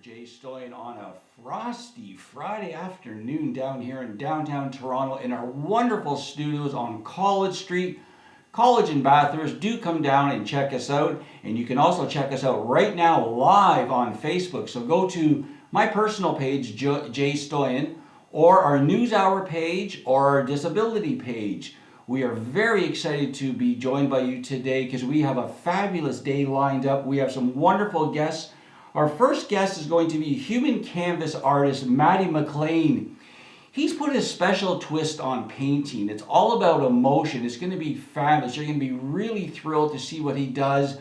Jay Stoyan on a frosty Friday afternoon down here in downtown Toronto in our wonderful studios on College Street. College and Bathurst, do come down and check us out. And you can also check us out right now live on Facebook. So go to my personal page, Jay Stoyan, or our Newshour page, or our disability page. We are very excited to be joined by you today because we have a fabulous day lined up. We have some wonderful guests. Our first guest is going to be human canvas artist Mattie McLean. He's put a special twist on painting. It's all about emotion. It's going to be fabulous. You're going to be really thrilled to see what he does.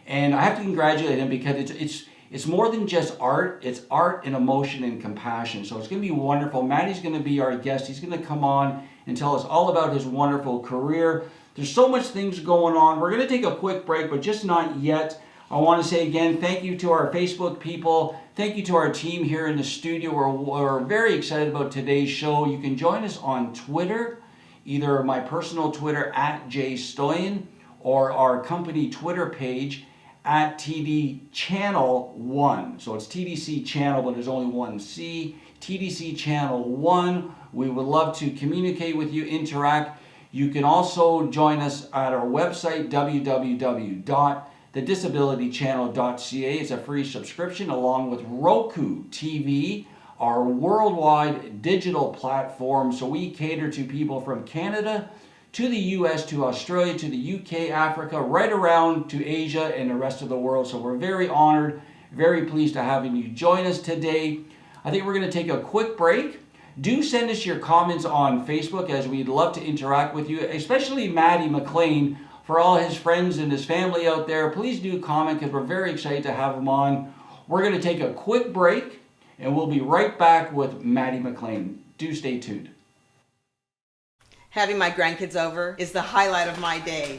And I have to congratulate him because it's more than just art. It's art and emotion and compassion. So it's going to be wonderful. Mattie's going to be our guest. He's going to come on and tell us all about his wonderful career. There's so much things going on. We're going to take a quick break, but just not yet. I want to say again, thank you to our Facebook people. Thank you to our team here in the studio. We're very excited about today's show. You can join us on Twitter, either my personal Twitter @JStoyan or our company Twitter page @TD Channel 1. So it's TDC Channel, but there's only one C. TDC Channel 1. We would love to communicate with you, interact. You can also join us at our website, www.thedisabilitychannel.ca. It's a free subscription along with Roku TV, our worldwide digital platform. So we cater to people from Canada to the US, to Australia, to the UK, Africa, right around to Asia and the rest of the world. So we're very honored, very pleased to having you join us today. I think we're going to take a quick break. Do send us your comments on Facebook as we'd love to interact with you, especially Mattie McLean. For all his friends and his family out there, please do comment because we're very excited to have him on. We're going to take a quick break and we'll be right back with Mattie McLean. Do stay tuned. Having my grandkids over is the highlight of my day.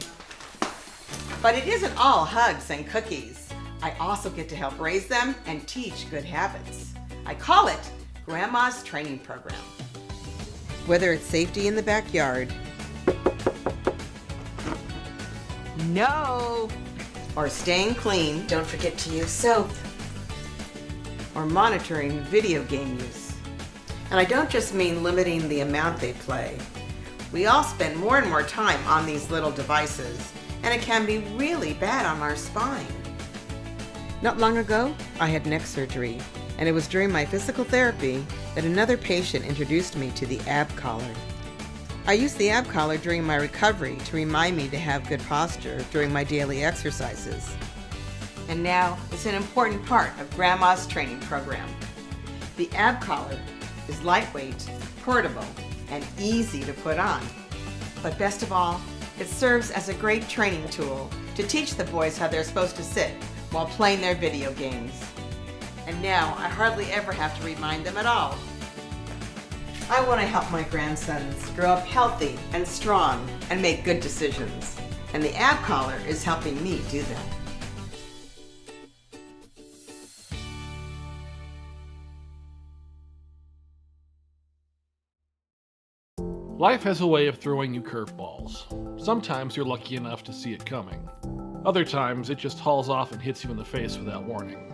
But it isn't all hugs and cookies. I also get to help raise them and teach good habits. I call it Grandma's Training Program. Whether it's safety in the backyard, no, or staying clean, don't forget to use soap, or monitoring video game use. And I don't just mean limiting the amount they play. We all spend more and more time on these little devices, and it can be really bad on our spine. Not long ago, I had neck surgery, and it was during my physical therapy that another patient introduced me to the ab collar. I used the ab collar during my recovery to remind me to have good posture during my daily exercises. And now it's an important part of Grandma's Training Program. The ab collar is lightweight, portable, and easy to put on. But best of all, it serves as a great training tool to teach the boys how they're supposed to sit while playing their video games. And now I hardly ever have to remind them at all. I want to help my grandsons grow up healthy and strong and make good decisions. And the ab collar is helping me do that. Life has a way of throwing you curveballs. Sometimes you're lucky enough to see it coming. Other times it just hauls off and hits you in the face without warning.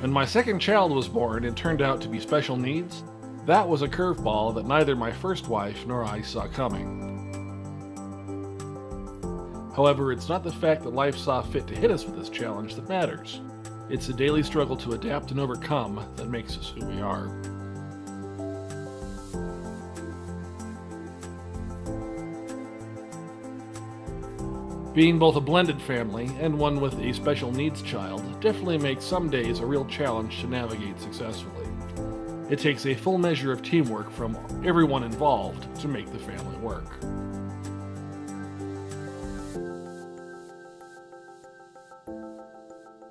When my second child was born and turned out to be special needs, that was a curveball that neither my first wife nor I saw coming. However, it's not the fact that life saw fit to hit us with this challenge that matters. It's the daily struggle to adapt and overcome that makes us who we are. Being both a blended family and one with a special needs child definitely makes some days a real challenge to navigate successfully. It takes a full measure of teamwork from everyone involved to make the family work.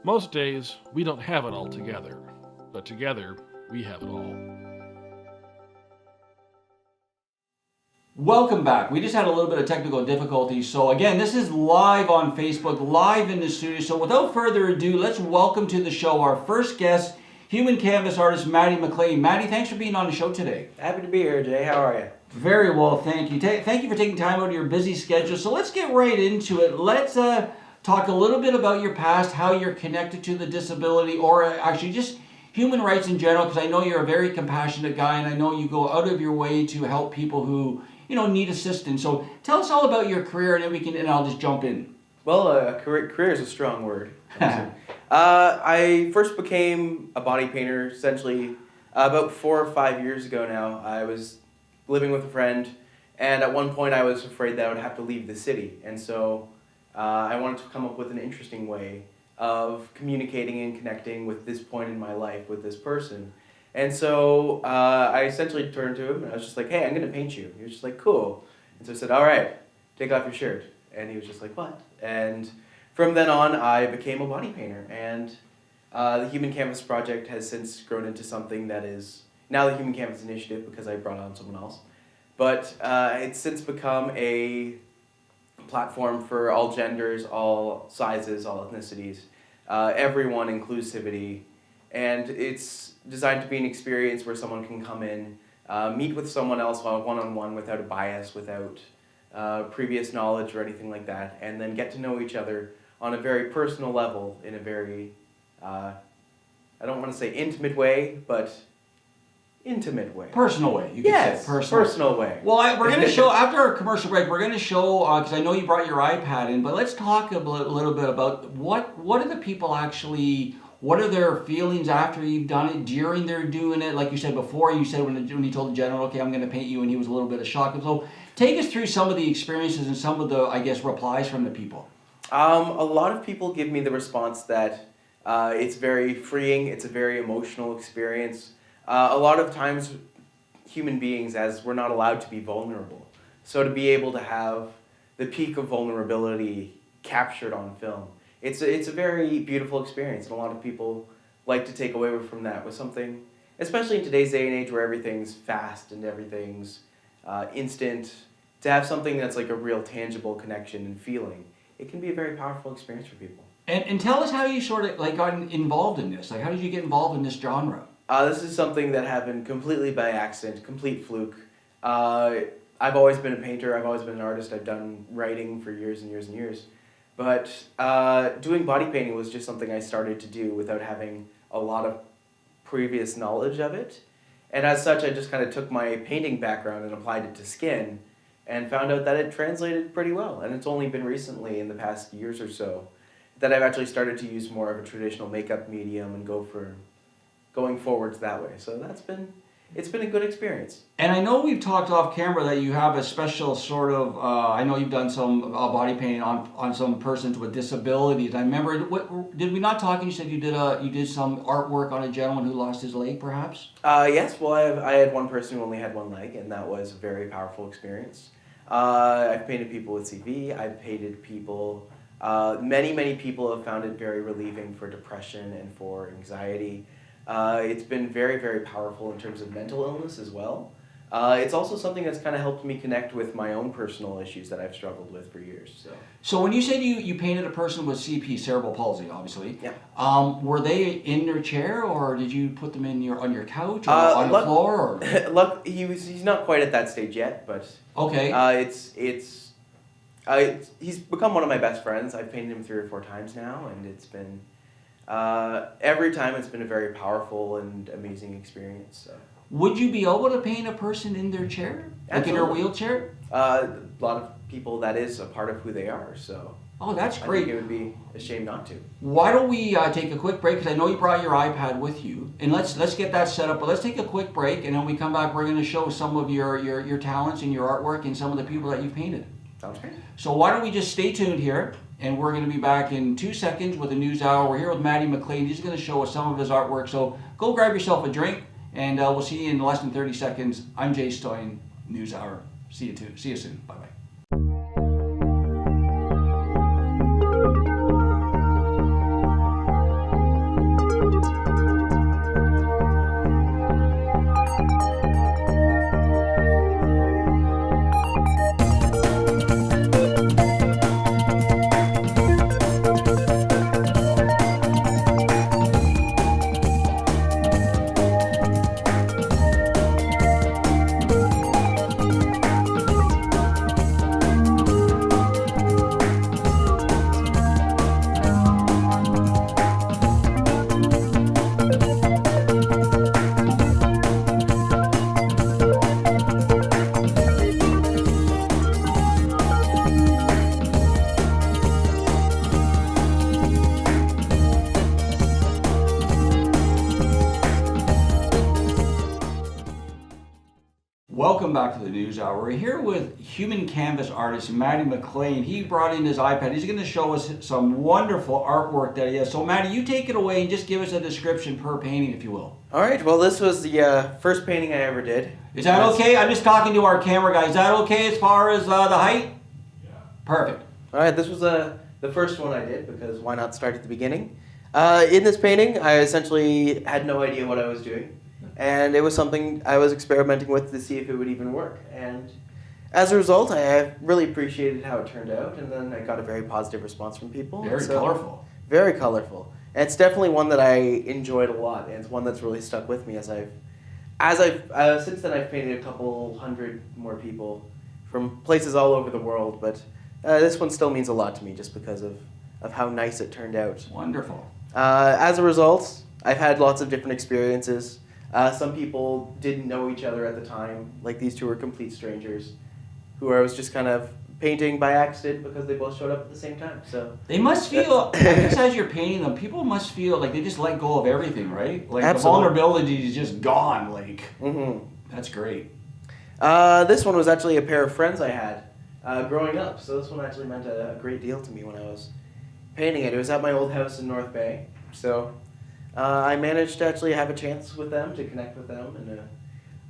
Most days, we don't have it all together, but together, we have it all. Welcome back. We just had a little bit of technical difficulties. So again, this is live on Facebook, live in the studio. So without further ado, let's welcome to the show our first guest, human canvas artist Mattie McLean. Mattie, thanks for being on the show today. Happy to be here, Jay. How are you? Very well, thank you. Thank you for taking time out of your busy schedule. So let's get right into it. Let's talk a little bit about your past, how you're connected to the disability, or actually just human rights in general, because I know you're a very compassionate guy, and I know you go out of your way to help people who, need assistance. So tell us all about your career, and then and I'll just jump in. Well, career is a strong word. I first became a body painter essentially about 4 or 5 years ago now. I was living with a friend, and at one point I was afraid that I would have to leave the city, and so I wanted to come up with an interesting way of communicating and connecting with this point in my life with this person. And so I essentially turned to him and I was just like, hey, I'm going to paint you. He was just like, cool. And so I said, all right, take off your shirt. And he was just like, what? And from then on, I became a body painter. And the Human Canvas Project has since grown into something that is now the Human Canvas Initiative, because I brought on someone else. But it's since become a platform for all genders, all sizes, all ethnicities, everyone, inclusivity. And it's designed to be an experience where someone can come in, meet with someone else one-on-one without a bias, without previous knowledge or anything like that, and then get to know each other on a very personal level in a very, I don't want to say intimate way, but intimate way. Personal way, you could say. Personal way. Well, we're going to show, after our commercial break, we're going to show, because I know you brought your iPad in, but let's talk a little bit about what are the people actually, what are their feelings after you've done it, during they're doing it? Like you said before, you said when you told the general, okay, I'm going to paint you, and he was a little bit of shock. So take us through some of the experiences and some of the, I guess, replies from the people. A lot of people give me the response that it's very freeing, it's a very emotional experience. A lot of times, human beings, as we're not allowed to be vulnerable. So to be able to have the peak of vulnerability captured on film, it's a very beautiful experience, and a lot of people like to take away from that with something, especially in today's day and age where everything's fast and everything's instant, to have something that's like a real tangible connection and feeling. It can be a very powerful experience for people. And tell us how you sort of got involved in this. Like, how did you get involved in this genre? This is something that happened completely by accident, complete fluke. I've always been a painter, I've always been an artist, I've done writing for years and years and years. But doing body painting was just something I started to do without having a lot of previous knowledge of it. And as such, I just kind of took my painting background and applied it to skin and found out that it translated pretty well. And it's only been recently, in the past years or so, that I've actually started to use more of a traditional makeup medium and going forwards that way. So it's been a good experience. And I know we've talked off camera that you have a special sort of, I know you've done some body painting on some persons with disabilities. I remember, did we not talk and you said you did some artwork on a gentleman who lost his leg, perhaps? Yes, well I had one person who only had one leg, and that was a very powerful experience. I've painted people with CV, I've painted people, many people have found it very relieving for depression and for anxiety. It's been very, very powerful in terms of mental illness as well. It's also something that's kind of helped me connect with my own personal issues that I've struggled with for years. So when you said you painted a person with CP, cerebral palsy, obviously, yeah. Were they in their chair, or did you put them on your couch or on the floor? Or? Look, he's not quite at that stage yet, but okay. He's become one of my best friends. I've painted him 3 or 4 times now, and it's been every time it's been a very powerful and amazing experience. So. Would you be able to paint a person in their chair? Absolutely. Like in their wheelchair? A lot of people, that is a part of who they are, so. Oh, that's great. I think it would be a shame not to. Why don't we take a quick break, because I know you brought your iPad with you, and let's get that set up, but let's take a quick break, and then when we come back, we're going to show some of your talents and your artwork and some of the people that you've painted. Sounds great. So why don't we just stay tuned here, and we're going to be back in 2 seconds with a news hour. We're here with Mattie McLean. He's going to show us some of his artwork, so go grab yourself a drink, and we'll see you in less than 30 seconds. I'm Jay Stoyan, News Hour. See you soon. Bye-bye. welcome back to the News Hour. We're here with human canvas artist Mattie McLean. He brought in his iPad. He's going to show us some wonderful artwork that he has. So Mattie, you take it away and just give us a description per painting, if you will. All right. Well, this was the first painting I ever did. Is that okay? I'm just talking to our camera guy. Is that okay as far as the height? Yeah. Perfect. All right. This was the first one I did because why not start at the beginning? In this painting, I essentially had no idea what I was doing. And it was something I was experimenting with to see if it would even work. And as a result, I really appreciated how it turned out. And then I got a very positive response from people. Very colorful. Very colorful. And it's definitely one that I enjoyed a lot. And it's one that's really stuck with me since then I've painted a couple hundred more people from places all over the world. But this one still means a lot to me just because of how nice it turned out. Wonderful. As a result, I've had lots of different experiences. Some people didn't know each other at the time, like these two were complete strangers, who I was just kind of painting by accident because they both showed up at the same time. So they must feel, I guess as you're painting them, people must feel like they just let go of everything, right? Like Absolutely. The vulnerability is just gone. Like, That's great. This one was actually a pair of friends I had growing up, so this one actually meant a great deal to me when I was painting it. It was at my old house in North Bay, so I managed to actually have a chance with them, to connect with them in a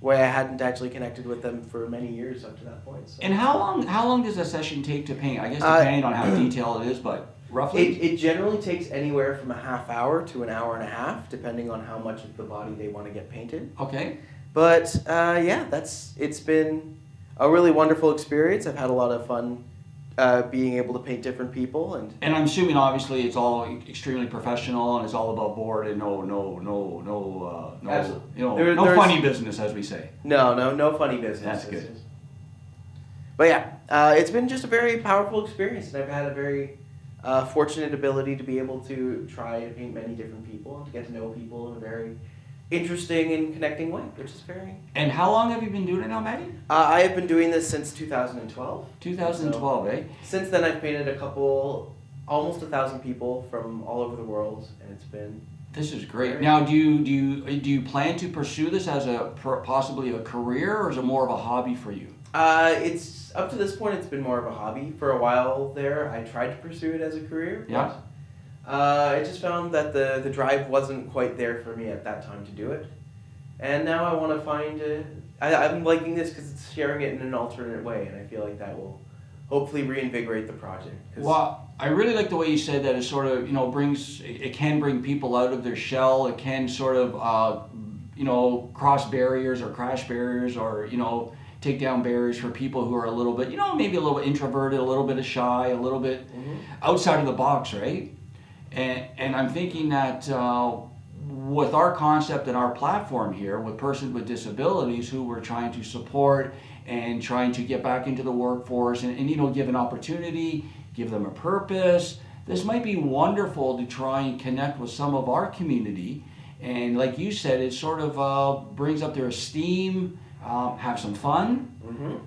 way I hadn't actually connected with them for many years up to that point. So. And how long does a session take to paint? I guess depending on how detailed it is, but roughly? It generally takes anywhere from a half hour to an hour and a half, depending on how much of the body they want to get painted. Okay. But it's been a really wonderful experience. I've had a lot of fun being able to paint different people, and I'm assuming obviously it's all extremely professional and it's all above board and no funny business, as we say. No funny business. That's good. But yeah, it's been just a very powerful experience, and I've had a very fortunate ability to be able to try and paint many different people and to get to know people in a very interesting and connecting way, which is very... And how long have you been doing it now, Mattie? I have been doing this since 2012. 2012, so, eh? Since then I've painted almost 1,000 people from all over the world, and it's been... This is great. Now, do you plan to pursue this as possibly a career, or is it more of a hobby for you? It's up to this point, it's been more of a hobby. For a while there, I tried to pursue it as a career. Yeah. I just found that the drive wasn't quite there for me at that time to do it. And now I want to find... I'm liking this because it's sharing it in an alternate way, and I feel like that will hopefully reinvigorate the project. Well, I really like the way you said that. It sort of, it can bring people out of their shell. It can sort of, cross barriers or crash barriers, or, take down barriers for people who are a little bit, maybe a little bit introverted, a little bit shy, a little bit outside of the box, right? And I'm thinking that with our concept and our platform here, with persons with disabilities who we're trying to support and trying to get back into the workforce and give an opportunity, give them a purpose, this might be wonderful to try and connect with some of our community. And like you said, it sort of brings up their esteem, have some fun,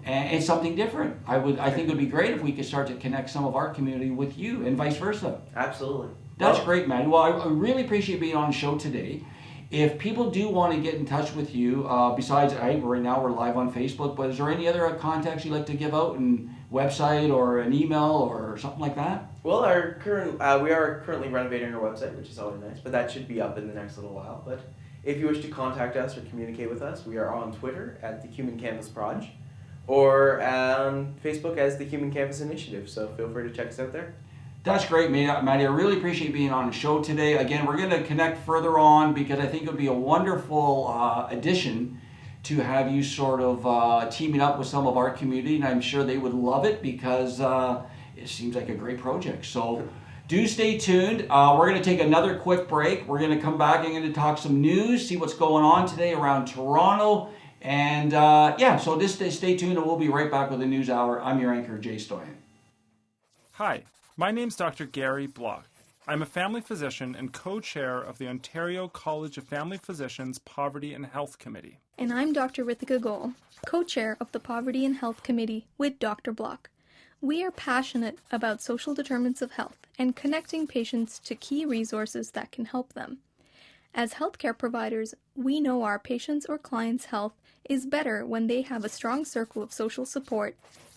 and it's something different. I think it would be great if we could start to connect some of our community with you and vice versa. Absolutely. That's great, Mattie. Well, I really appreciate being on the show today. If people do want to get in touch with you, besides, right now we're live on Facebook, but is there any other contacts you'd like to give out, and website or an email or something like that? Well, we are currently renovating our website, which is always nice, but that should be up in the next little while. But if you wish to contact us or communicate with us, we are on Twitter at the Human Canvas Proj, or on Facebook as the Human Canvas Initiative. So feel free to check us out there. That's great, Mattie. I really appreciate being on the show today. Again, we're going to connect further on because I think it would be a wonderful addition to have you sort of teaming up with some of our community, and I'm sure they would love it because it seems like a great project. So do stay tuned. We're going to take another quick break. We're going to come back and going to talk some news, see what's going on today around Toronto. And so just stay tuned and we'll be right back with the News Hour. I'm your anchor, Jay Stoyan. Hi, my name's Dr. Gary Block. I'm a family physician and co-chair of the Ontario College of Family Physicians Poverty and Health Committee. And I'm Dr. Rithika Goel, co-chair of the Poverty and Health Committee with Dr. Block. We are passionate about social determinants of health and connecting patients to key resources that can help them. As healthcare providers, we know our patients' or clients' health is better when they have a strong circle of social support,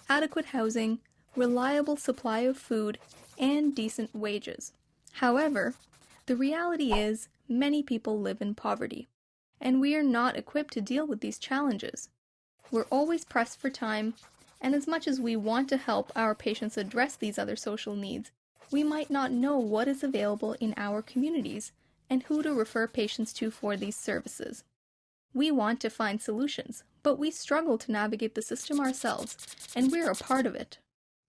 adequate housing, reliable supply of food, and decent wages. However, the reality is many people live in poverty, and we are not equipped to deal with these challenges. We're always pressed for time, and as much as we want to help our patients address these other social needs, we might not know what is available in our communities and who to refer patients to for these services. We want to find solutions, but we struggle to navigate the system ourselves, and we're a part of it.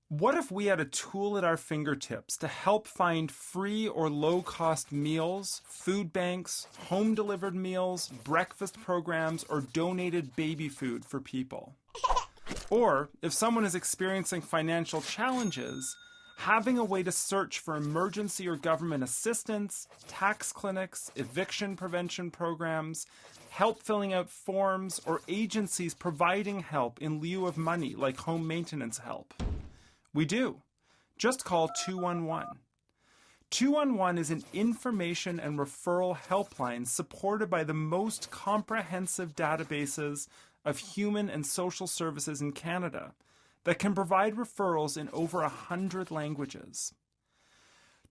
What if we had a tool at our fingertips to help find free or low-cost meals, food banks, home-delivered meals, breakfast programs, or donated baby food for people? Or, if someone is experiencing financial challenges, having a way to search for emergency or government assistance, tax clinics, eviction prevention programs, help filling out forms, or agencies providing help in lieu of money like home maintenance help. We do. Just call 211. 211 is an information and referral helpline supported by the most comprehensive databases of human and social services in Canada that can provide referrals in over 100 languages.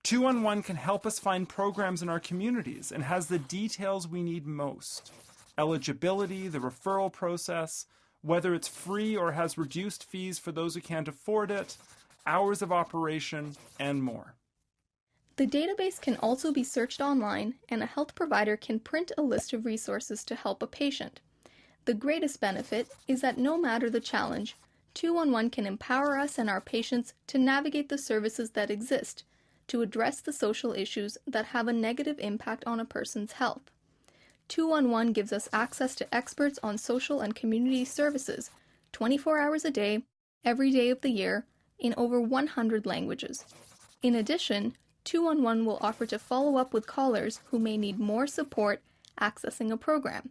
211 can help us find programs in our communities and has the details we need most: eligibility, the referral process, whether it's free or has reduced fees for those who can't afford it, hours of operation, and more. The database can also be searched online, and a health provider can print a list of resources to help a patient. The greatest benefit is that no matter the challenge, 211 can empower us and our patients to navigate the services that exist, to address the social issues that have a negative impact on a person's health. 211 gives us access to experts on social and community services, 24 hours a day, every day of the year, in over 100 languages. In addition, 211 will offer to follow up with callers who may need more support accessing a program.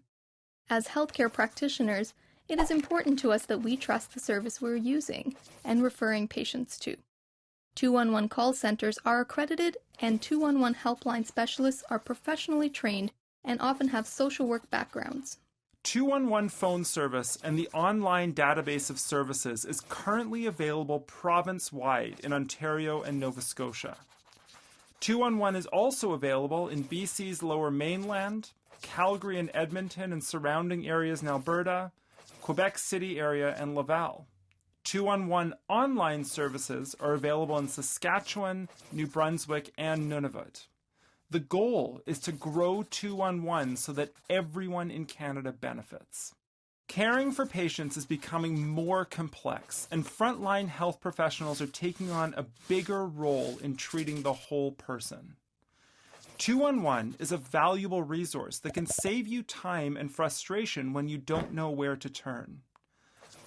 As healthcare practitioners, it is important to us that we trust the service we're using and referring patients to. 211 call centers are accredited, and 211 helpline specialists are professionally trained and often have social work backgrounds. 211 phone service and the online database of services is currently available province-wide in Ontario and Nova Scotia. 211 is also available in BC's Lower Mainland, Calgary and Edmonton and surrounding areas in Alberta, Quebec City area, and Laval. 211 online services are available in Saskatchewan, New Brunswick, and Nunavut. The goal is to grow 211 so that everyone in Canada benefits. Caring for patients is becoming more complex, and frontline health professionals are taking on a bigger role in treating the whole person. 211 is a valuable resource that can save you time and frustration when you don't know where to turn.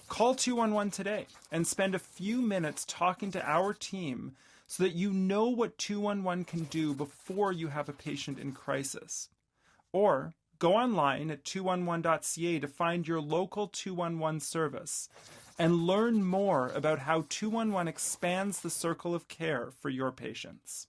Call 211 today and spend a few minutes talking to our team so that you know what 211 can do before you have a patient in crisis. Or go online at 211.ca to find your local 211 service and learn more about how 211 expands the circle of care for your patients.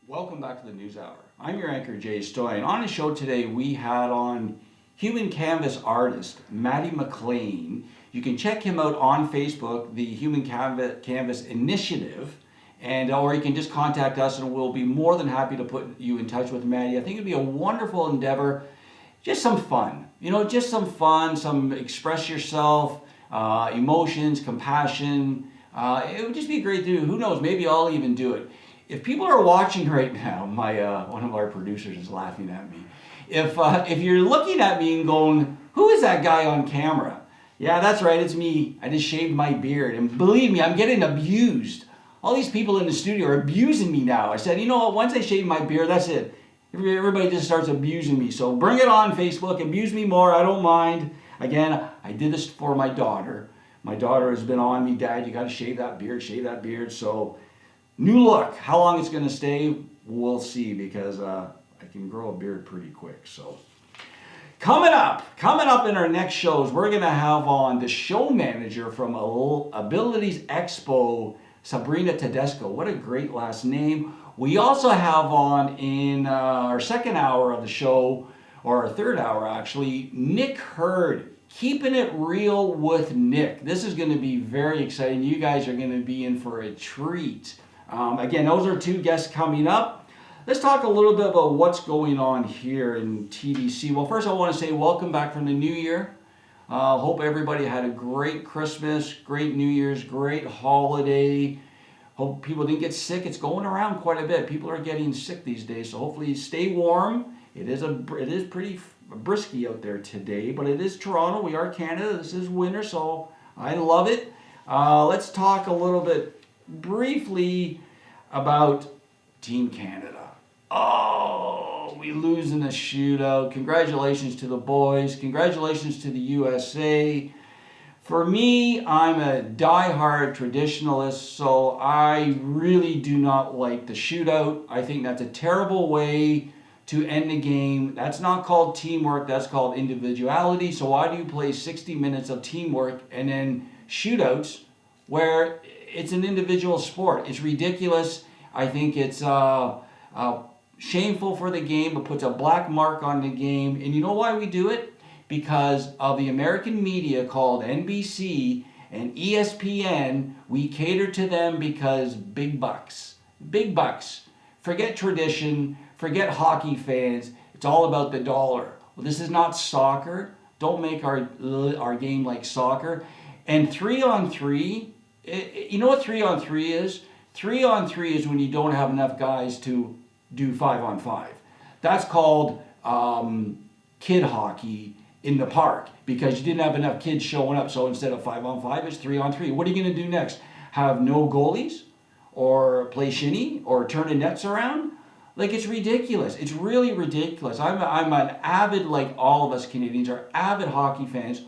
Welcome back to the Newshour. I'm your anchor, Jay Stoyan. On the show today, we had on Human Canvas artist, Mattie McLean. You can check him out on Facebook, the Human Canvas Initiative, or you can just contact us and we'll be more than happy to put you in touch with Mattie. I think it'd be a wonderful endeavor. Just some fun, just some fun, some express yourself, emotions, compassion. It would just be great to do. Who knows, maybe I'll even do it. If people are watching right now, one of our producers is laughing at me. If you're looking at me and going, who is that guy on camera? Yeah, that's right, it's me. I just shaved my beard. And believe me, I'm getting abused. All these people in the studio are abusing me now. I said, you know what, once I shave my beard, that's it. Everybody just starts abusing me. So bring it on, Facebook. Abuse me more, I don't mind. Again, I did this for my daughter. My daughter has been on me, Dad, you got to shave that beard. So new look. How long it's going to stay, we'll see, because I can grow a beard pretty quick. So coming up in our next shows, we're going to have on the show manager from Abilities Expo, Sabrina Tedesco. What a great last name. We also have on in our second hour of the show, or our third hour actually, Nick Hurd. Keeping it real with Nick. This is going to be very exciting. You guys are going to be in for a treat. Again, those are two guests coming up. Let's talk a little bit about what's going on here in TDC. Well, first I want to say welcome back from the new year. Hope everybody had a great Christmas, great New Year's, great holiday. Hope people didn't get sick. It's going around quite a bit. People are getting sick these days, so hopefully stay warm. It is pretty brisky out there today, but it is Toronto. We are Canada. This is winter, so I love it. Let's talk a little bit briefly about Team Canada. Oh, we lose in a shootout. Congratulations to the boys. Congratulations to the USA. For me, I'm a die-hard traditionalist, so I really do not like the shootout. I think that's a terrible way to end the game. That's not called teamwork, that's called individuality. So why do you play 60 minutes of teamwork and then shootouts where it's an individual sport? It's ridiculous. I think it's shameful for the game. It puts a black mark on the game. And you know why we do it? Because of the American media called NBC and ESPN. We cater to them because big bucks. Big bucks. Forget tradition. Forget hockey fans. It's all about the dollar. Well, this is not soccer. Don't make our game like soccer. And 3-on-3, you know what 3-on-3 is? 3-on-3 is when you don't have enough guys to do 5-on-5. That's called kid hockey in the park because you didn't have enough kids showing up. So instead of 5-on-5, it's 3-on-3. What are you going to do next? Have no goalies? Or play shinny? Or turn the nets around? Like, it's ridiculous. It's really ridiculous. I'm an avid, like all of us Canadians are avid hockey fans.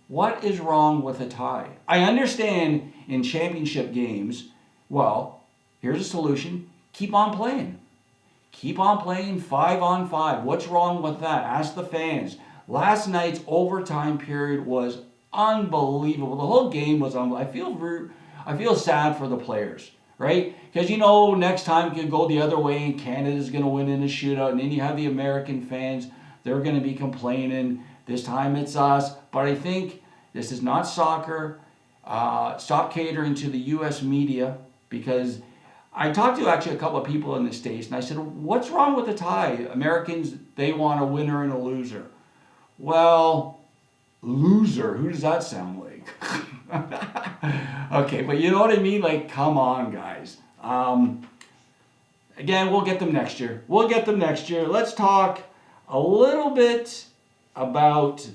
What is wrong with a tie? I understand in championship games, well, here's a solution. Keep on playing. Keep on playing 5-on-5. What's wrong with that? Ask the fans. Last night's overtime period was unbelievable. The whole game was unbelievable. I feel sad for the players. Right? Because you know next time it can go the other way and Canada's going to win in a shootout, and then you have the American fans, they're going to be complaining. This time it's us. But I think this is not soccer. Stop catering to the U.S. media, because I talked to actually a couple of people in the States and I said, what's wrong with the tie? Americans, they want a winner and a loser. Well, loser, who does that sound like? Okay, but you know what I mean? Like, come on, guys. Again, we'll get them next year. Let's talk a little bit about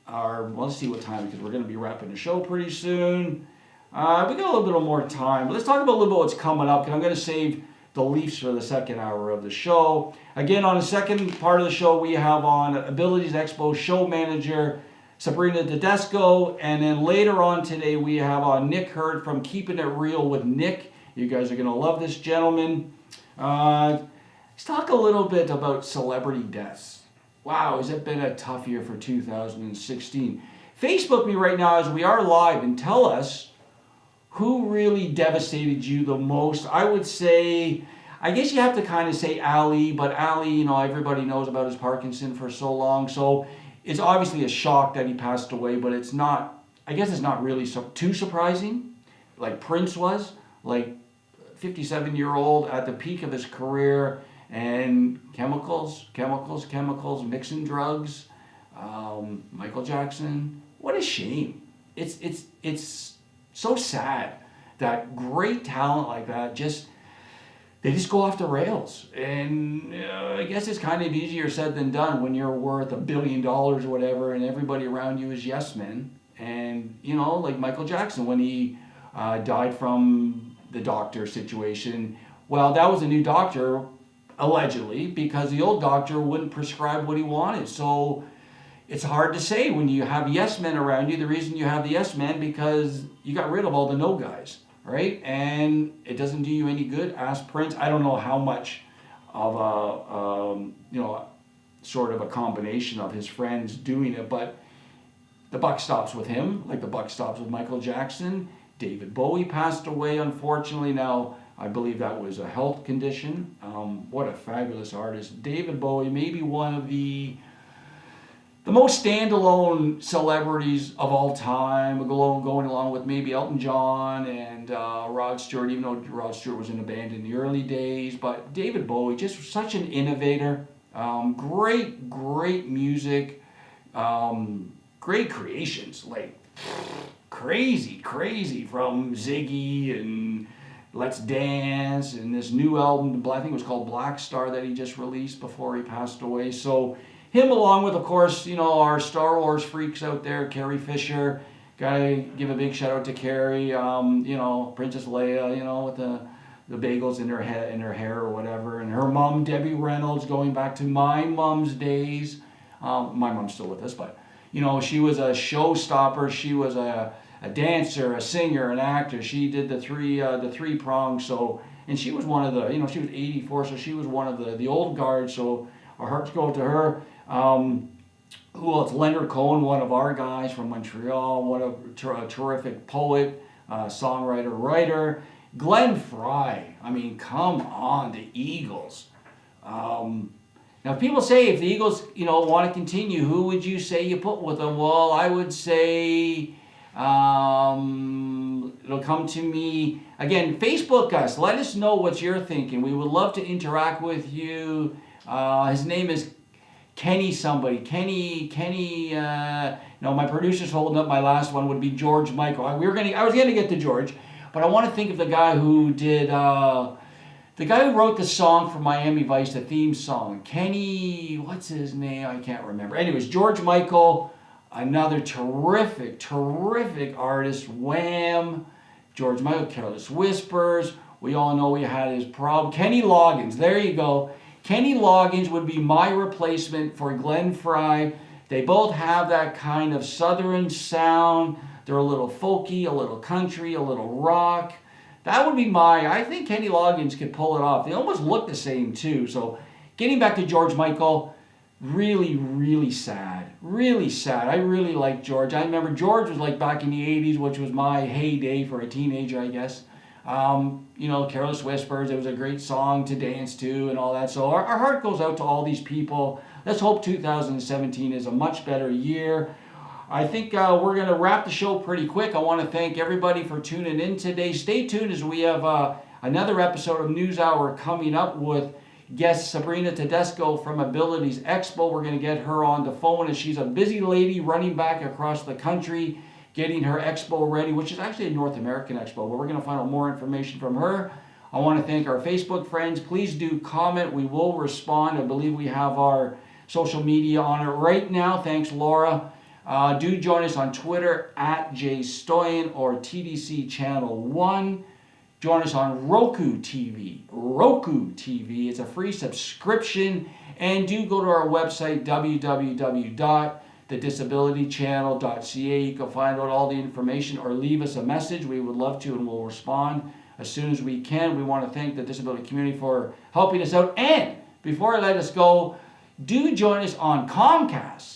let's see what time, because we're going to be wrapping the show pretty soon. We got a little bit more time. Let's talk about a little bit what's coming up, because I'm going to save the Leafs for the second hour of the show. Again, on the second part of the show, we have on Abilities Expo show manager Sabrina Tedesco, and then later on today we have on Nick Hurd from Keeping It Real with Nick. You guys are going to love this gentleman. Let's talk a little bit about celebrity deaths. Wow, has it been a tough year for 2016? Facebook me right now as we are live and tell us who really devastated you the most. I would say, I guess you have to kind of say Ali, but Ali, you know, everybody knows about his Parkinson for so long, so it's obviously a shock that he passed away, but it's not, I guess it's not really too surprising, like Prince was, like 57-year-old at the peak of his career, and chemicals, mixing drugs, Michael Jackson. What a shame. It's so sad that great talent like that they just go off the rails. And I guess it's kind of easier said than done when you're worth $1 billion or whatever and everybody around you is yes men. And, you know, like Michael Jackson when he died from the doctor situation. Well, that was a new doctor, allegedly, because the old doctor wouldn't prescribe what he wanted. So, it's hard to say when you have yes men around you. The reason you have the yes men because you got rid of all the no guys, right? And it doesn't do you any good. Ask Prince. I don't know how much of a sort of a combination of his friends doing it, but the buck stops with him, like the buck stops with Michael Jackson. David Bowie passed away, unfortunately. Now, I believe that was a health condition. What a fabulous artist. David Bowie, maybe one of the most standalone celebrities of all time, going along with maybe Elton John and Rod Stewart, even though Rod Stewart was in a band in the early days. But David Bowie, just such an innovator. Great music. Great creations, like crazy from Ziggy and Let's Dance and this new album, I think it was called Black Star, that he just released before he passed away. So him, along with, of course, our Star Wars freaks out there, Carrie Fisher. Gotta give a big shout out to Carrie. Princess Leia, with the bagels in her hair or whatever, and her mom Debbie Reynolds, going back to my mom's days. My mom's still with us, but she was a showstopper. She was a dancer, a singer, an actor. She did the three prongs. So, and she was one of the, she was 84, so she was one of the old guard. So our hearts go to her. Who else? Leonard Cohen, one of our guys from Montreal. What a terrific poet, songwriter, writer. Glenn Frey. I mean, come on, the Eagles. Now, people say if the Eagles, want to continue, who would you say you put with them? Well, I would say it'll come to me. Again, Facebook us. Let us know what you're thinking. We would love to interact with you. His name is Kenny somebody. Kenny, my producer's holding up my last one would be George Michael. I was going to get to George, but I want to think of the guy who did... the guy who wrote the song for Miami Vice, the theme song. Kenny, what's his name? I can't remember. Anyways, George Michael, another terrific artist. Wham! George Michael, Careless Whispers. We all know he had his problem. Kenny Loggins, there you go. Kenny Loggins would be my replacement for Glenn Frey. They both have that kind of southern sound. They're a little folky, a little country, a little rock. That would be I think Kenny Loggins could pull it off. They almost look the same too. So getting back to George Michael, really sad. Really sad. I really like George. I remember George was like back in the 80s, which was my heyday for a teenager, I guess. Careless Whispers, it was a great song to dance to and all that. So our heart goes out to all these people. Let's hope 2017 is a much better year. I think we're going to wrap the show pretty quick. I want to thank everybody for tuning in today. Stay tuned as we have another episode of Newshour coming up with guest Sabrina Tedesco from Abilities Expo. We're going to get her on the phone as she's a busy lady running back across the country, getting her expo ready, which is actually a North American expo, but we're going to find out more information from her. I want to thank our Facebook friends. Please do comment. We will respond. I believe we have our social media on it right now. Thanks, Laura. Do join us on Twitter at JStoyan or TDC Channel 1. Join us on Roku TV. Roku TV. It's a free subscription. And do go to our website, www.thedisabilitychannel.ca. You can find out all the information or leave us a message. We would love to, and we'll respond as soon as we can. We want to thank the disability community for helping us out. And before I let us go, do join us on Comcast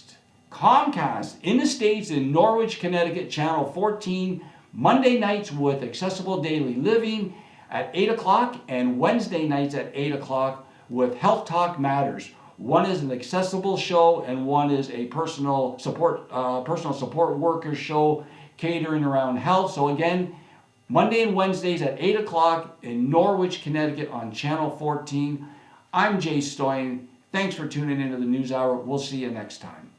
in the States in Norwich, Connecticut, Channel 14, Monday nights with Accessible Daily Living at 8 o'clock and Wednesday nights at 8 o'clock with Health Talk Matters. One is an accessible show and one is a personal support worker show catering around health. So again, Monday and Wednesdays at 8 o'clock in Norwich, Connecticut on Channel 14. I'm Jay Stoyan. Thanks for tuning into the Newshour. We'll see you next time.